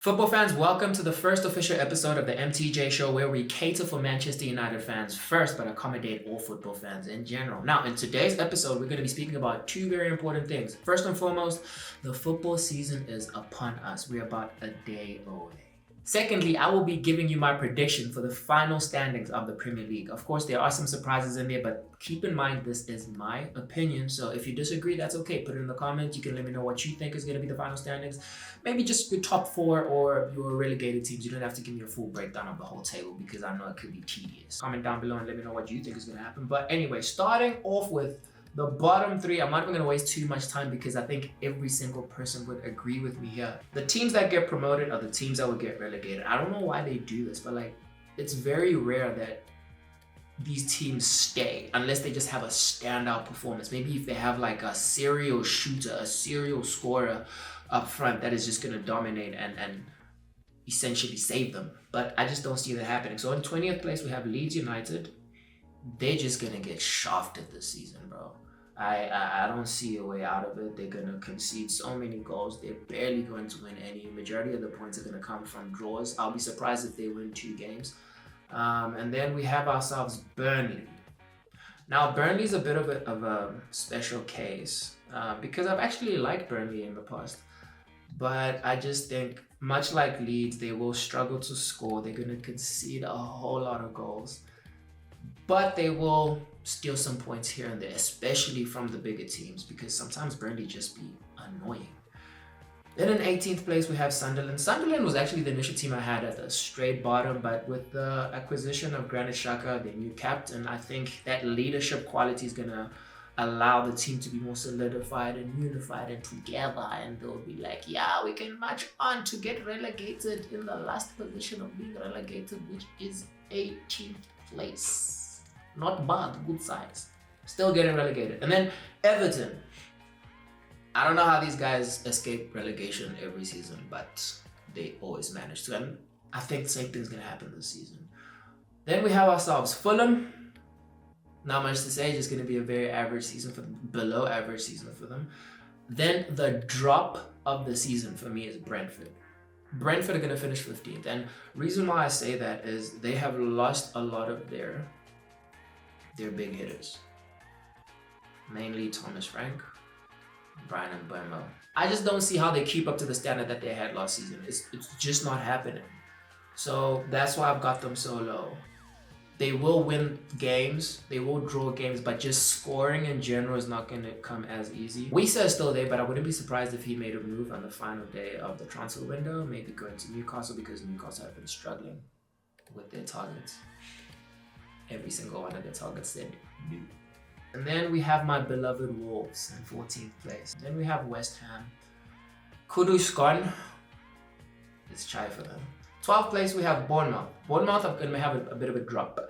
Football fans, welcome to the first official episode of the MTJshow where we cater for Manchester United fans first but accommodate all football fans in general. Now, in today's episode, we're going to be speaking about two very important things. First and foremost, the football season is upon us. We're about a day away. Secondly, I will be giving you my prediction for the final standings of the Premier League. Of course, there are some surprises in there, but keep in mind this is my opinion. So if you disagree, that's okay. Put it in the comments. You can let me know what you think is going to be the final standings. Maybe just your top four or your relegated teams. You don't have to give me a full breakdown of the whole table because I know it could be tedious. Comment down below and let me know what you think is going to happen. But anyway, starting off with the bottom three, I'm not even going to waste too much time because I think every single person would agree with me here. The teams that get promoted are the teams that will get relegated. I don't know why they do this, but it's very rare that these teams stay unless they just have a standout performance. Maybe if they have like a serial shooter, a serial scorer up front that is just going to dominate and essentially save them. But I just don't see that happening. So in 20th place, we have Leeds United. They're just going to get shafted this season, bro. I don't see a way out of it. They're going to concede so many goals. They're barely going to win any. Majority of the points are going to come from draws. I'll be surprised if they win 2 games. And then we have ourselves Burnley. Now, Burnley's a bit of a special case because I've actually liked Burnley in the past. But I just think, much like Leeds, they will struggle to score. They're going to concede a whole lot of goals. But they will steal some points here and there, especially from the bigger teams, because sometimes Burnley just be annoying. Then in 18th place, we have Sunderland. Sunderland was actually the initial team I had at the straight bottom, but with the acquisition of Granit Xhaka, their new captain, I think that leadership quality is going to allow the team to be more solidified and unified and together, and they'll be like, yeah, we can march on to get relegated in the last position of being relegated, which is 18th place. Not bad, good size. Still getting relegated. And then Everton. I don't know how these guys escape relegation every season, but they always manage to. And I think the same thing's going to happen this season. Then we have ourselves Fulham. Not much to say, just going to be a very average season for them, below average season for them. Then the drop of the season for me is Brentford. Brentford are going to finish 15th. And reason why I say that is they have lost a lot of their big hitters. Mainly Thomas Frank, Brian Mbeumo. I just don't see how they keep up to the standard that they had last season. It's just not happening. So that's why I've got them so low. They will win games, they will draw games, but just scoring in general is not going to come as easy. Wisa is still there, but I wouldn't be surprised if he made a move on the final day of the transfer window, maybe going to Newcastle, because Newcastle have been struggling with their targets. Every single one of their targets said no. And then we have my beloved Wolves in 14th place. Then we have West Ham. Kudus gone. It's chai for them. 12th place, we have Bournemouth. Bournemouth are going to have a bit of a drop.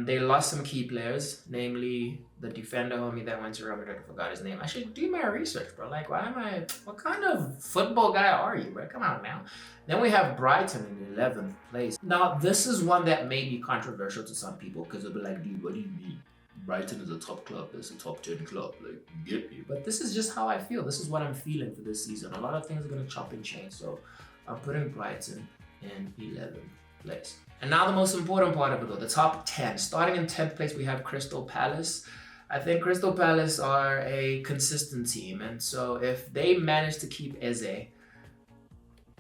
They lost some key players, namely the defender homie that went to Real Madrid. I forgot his name. I should do my research, bro. What kind of football guy are you, bro? Come on now. Then we have Brighton in 11th place. Now, this is one that may be controversial to some people because they'll be like, dude, what do you mean? Brighton is a top club. It's a top 10 club. Like, get me. But this is just how I feel. This is what I'm feeling for this season. A lot of things are going to chop and change. So I'm putting Brighton in 11th place. And now the most important part of it, though, the top 10. Starting in 10th place, we have Crystal Palace. I think Crystal Palace are a consistent team. And so if they manage to keep Eze,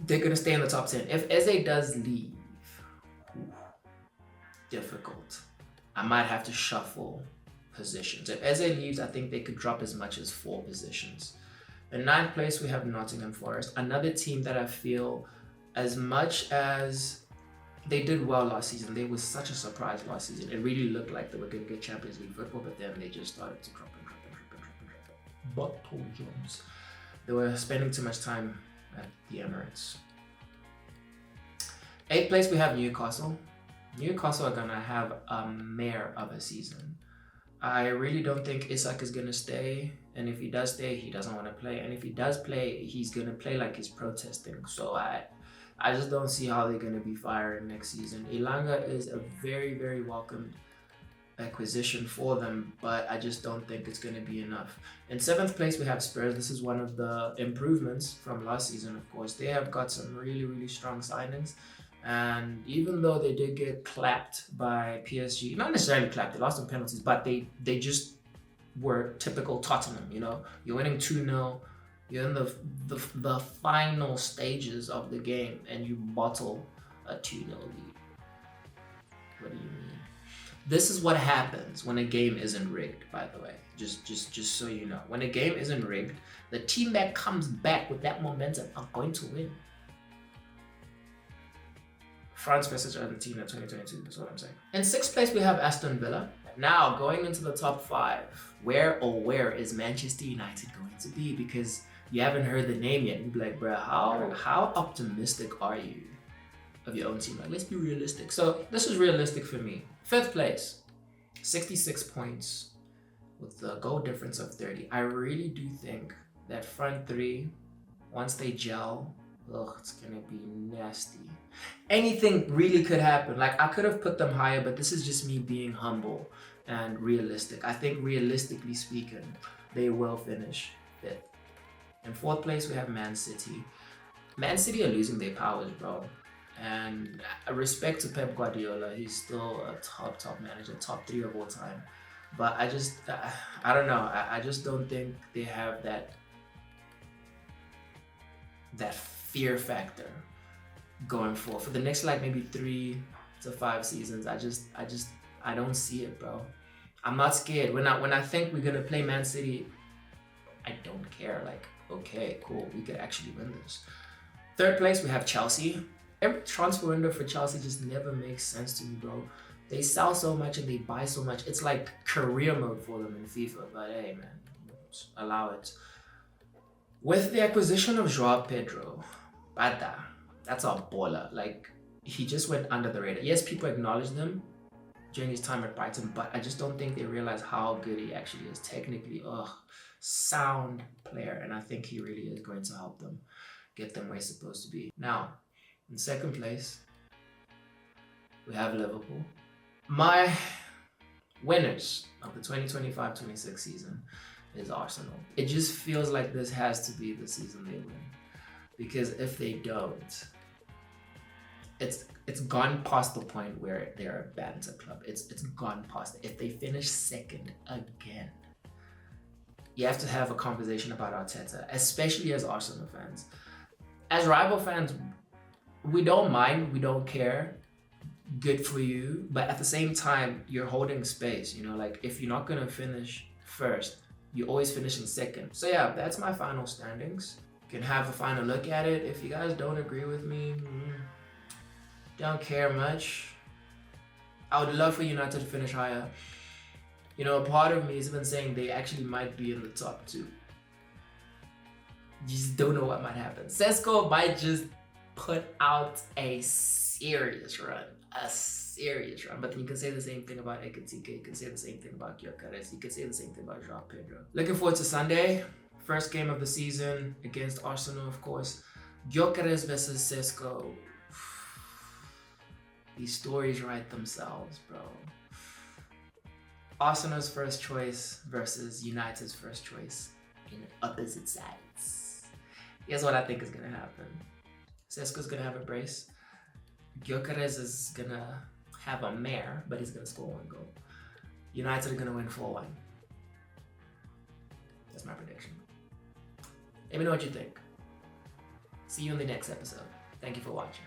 they're going to stay in the top 10. If Eze does leave, difficult. I might have to shuffle positions. If Eze leaves, I think they could drop as much as 4 positions. In 9th place, we have Nottingham Forest. Another team that I feel, as much as they did well last season, they was such a surprise last season. It really looked like they were going to get Champions League football, but then they just started to drop. Bottle jobs. They were spending too much time at the Emirates. 8th place, we have Newcastle. Newcastle are going to have a mare of a season. I really don't think Isak is going to stay. And if he does stay, he doesn't want to play. And if he does play, he's going to play like he's protesting. So I just don't see how they're going to be firing next season. Elanga is a very, very welcomed acquisition for them, but I just don't think it's going to be enough. In 7th place, we have Spurs. This is one of the improvements from last season, of course. They have got some really, really strong signings. And even though they did get clapped by PSG, not necessarily clapped, they lost on penalties, but they just were typical Tottenham, you know? You're winning 2-0, you're in the final stages of the game, and you bottle a 2-0 lead. What do you mean? This is what happens when a game isn't rigged, by the way. Just so you know. When a game isn't rigged, the team that comes back with that momentum are going to win. France versus Argentina 2022, that's what I'm saying. In 6th place, we have Aston Villa. Now, going into the top 5, where is Manchester United going to be? Because you haven't heard the name yet. You'd be like, bruh, how optimistic are you of your own team? Like, let's be realistic. So this is realistic for me. 5th place, 66 points with the goal difference of 30. I really do think that front 3, once they gel, it's gonna be nasty. Anything really could happen. Like, I could have put them higher, but this is just me being humble and realistic. I think realistically speaking, they will finish 5th. In 4th place, we have Man City. Man City are losing their powers, bro. And respect to Pep Guardiola, he's still a top manager, top 3 of all time. But I don't know. I just don't think they have that fear factor going forward for the next like maybe 3 to 5 seasons. I don't see it, bro. I'm not scared. When I think we're gonna play Man City, I don't care. Like, okay, cool, we could actually win this. 3rd place, we have Chelsea. Every transfer window for Chelsea just never makes sense to me, bro. They sell so much and they buy so much. It's like career mode for them in FIFA, but hey, man, allow it. With the acquisition of Joao Pedro, that's a baller. Like, he just went under the radar. Yes, people acknowledged him during his time at Brighton, but I just don't think they realize how good he actually is. Technically, sound player, and I think he really is going to help them get them where he's supposed to be. Now, in 2nd place, we have Liverpool. My winners of the 2025-26 season is Arsenal. It just feels like this has to be the season they win. Because if they don't, it's gone past the point where they're a banter club. It's gone past it. If they finish 2nd again, you have to have a conversation about Arteta, especially as Arsenal fans. As rival fans, we don't mind, we don't care. Good for you, but at the same time, you're holding space. You know, like, if you're not gonna finish 1st, you always finish in 2nd. So yeah, that's my final standings. You can have a final look at it. If you guys don't agree with me, don't care much. I would love for United to finish higher. You know, part of me has been saying they actually might be in the top 2. You just don't know what might happen. Sesko might just put out a serious run. But then you can say the same thing about Ekitike. You can say the same thing about Gyökeres. You can say the same thing about Joao Pedro. Looking forward to Sunday. First game of the season against Arsenal, of course. Gyökeres versus Sesko. These stories write themselves, bro. Arsenal's first choice versus United's first choice in opposite sides. Here's what I think is gonna happen. Sesko's gonna have a brace. Gyökeres is gonna have a mare, but he's gonna score 1 goal. United are gonna win 4-1. That's my prediction. Let me know what you think. See you in the next episode. Thank you for watching.